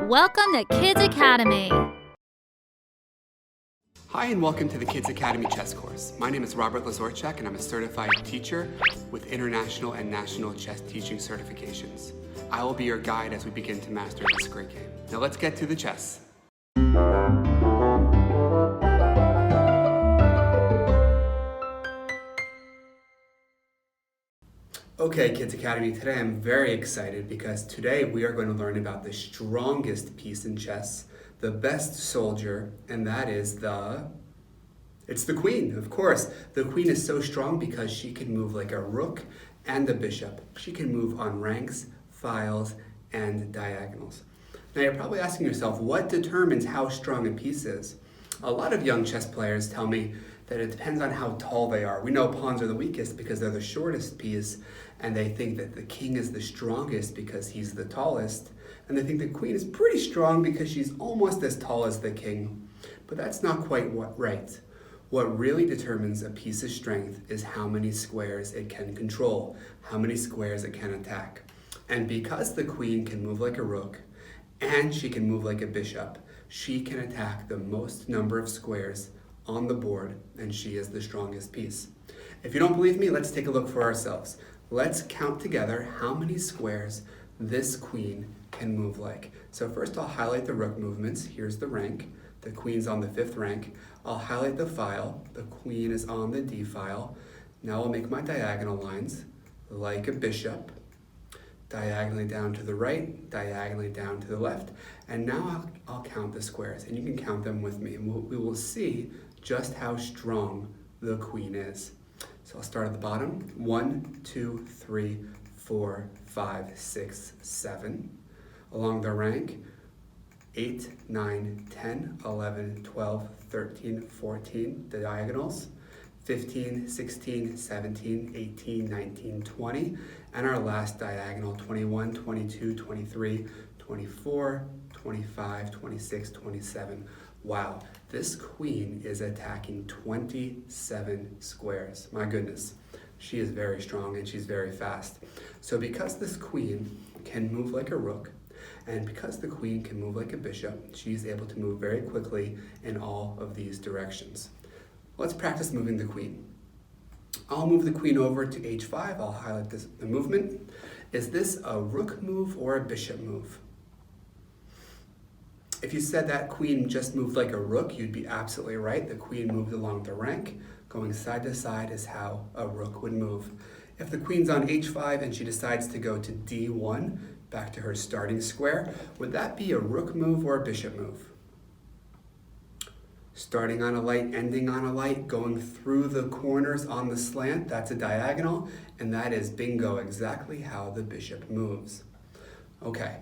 Welcome to Kids Academy. Hi and welcome to the Kids Academy chess course. My name is Robert Lazorchak and I'm a certified teacher with international and national chess teaching certifications. I will be your guide as we begin to master this great game. Now let's get to the chess. Okay, Kids Academy, today I'm very excited because today we are going to learn about the strongest piece in chess, the best soldier, and that is it's the queen, of course. The queen is so strong because she can move like a rook and a bishop. She can move on ranks, files, and diagonals. Now you're probably asking yourself, what determines how strong a piece is? A lot of young chess players tell me that it depends on how tall they are. We know pawns are the weakest because they're the shortest piece, and they think that the king is the strongest because he's the tallest, and they think the queen is pretty strong because she's almost as tall as the king. But that's not quite right. What really determines a piece's strength is how many squares it can control, how many squares it can attack. And because the queen can move like a rook, and she can move like a bishop, she can attack the most number of squares on the board, and she is the strongest piece. If you don't believe me, let's take a look for ourselves. Let's count together how many squares this queen can move like. So first I'll highlight the rook movements. Here's the rank. The queen's on the 5th rank. I'll highlight the file. The queen is on the D file. Now I'll make my diagonal lines like a bishop. Diagonally down to the right, diagonally down to the left. And now I'll count the squares, and you can count them with me. And we will see just how strong the queen is. So I'll start at the bottom. 1, 2, 3, 4, 5, 6, 7. Along the rank, 8, 9, 10, 11, 12, 13, 14, the diagonals, 15, 16, 17, 18, 19, 20, and our last diagonal, 21, 22, 23, 24, 25, 26, 27. Wow, this queen is attacking 27 squares. My goodness, she is very strong and she's very fast. So because this queen can move like a rook, and because the queen can move like a bishop, she's able to move very quickly in all of these directions. Let's practice moving the queen. I'll move the queen over to h5. I'll highlight the movement. Is this a rook move or a bishop move? If you said that queen just moved like a rook, you'd be absolutely right. The queen moved along the rank. Going side to side is how a rook would move. If the queen's on h5 and she decides to go to d1, back to her starting square, would that be a rook move or a bishop move? Starting on a light, ending on a light, going through the corners on the slant, that's a diagonal, and that is bingo, exactly how the bishop moves. Okay,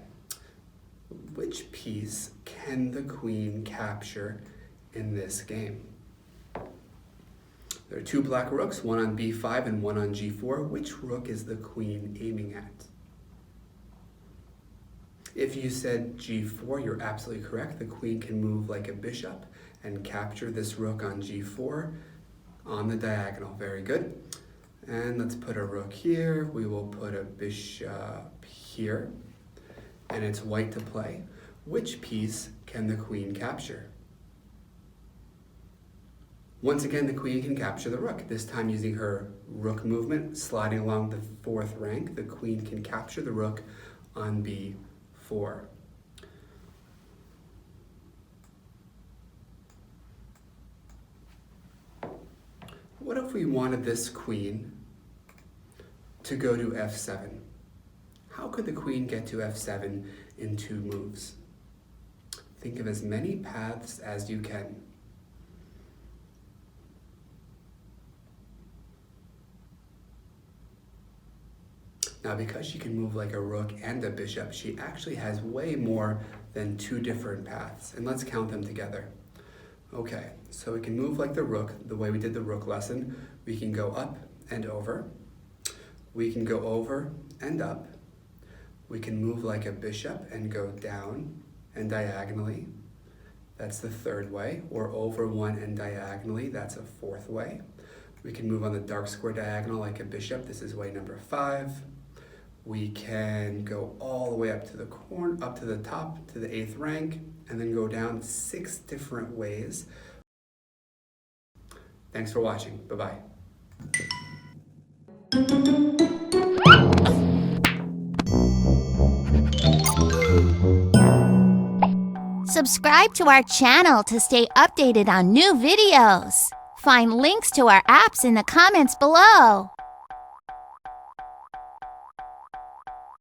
which piece can the queen capture in this game? There are 2 black rooks, one on b5 and one on g4. Which rook is the queen aiming at? If you said g4, you're absolutely correct. The queen can move like a bishop and capture this rook on g4 on the diagonal. Very good. And let's put a rook here. We will put a bishop here. And it's white to play. Which piece can the queen capture? Once again, the queen can capture the rook, this time using her rook movement, sliding along the 4th rank. The queen can capture the rook on b4. What if we wanted this queen to go to f7? How could the queen get to f7 in 2 moves? Think of as many paths as you can. Now, because she can move like a rook and a bishop, she actually has way more than 2 different paths. And let's count them together. Okay, so we can move like the rook, the way we did the rook lesson. We can go up and over. We can go over and up. We can move like a bishop and go down and diagonally. That's the 3rd way. Or over 1 and diagonally. That's a 4th way. We can move on the dark square diagonal like a bishop. This is way number 5. We can go all the way up to the top, to the 8th rank, and then go down 6 different ways. Thanks for watching. Bye-bye. Subscribe to our channel to stay updated on new videos. Find links to our apps in the comments below.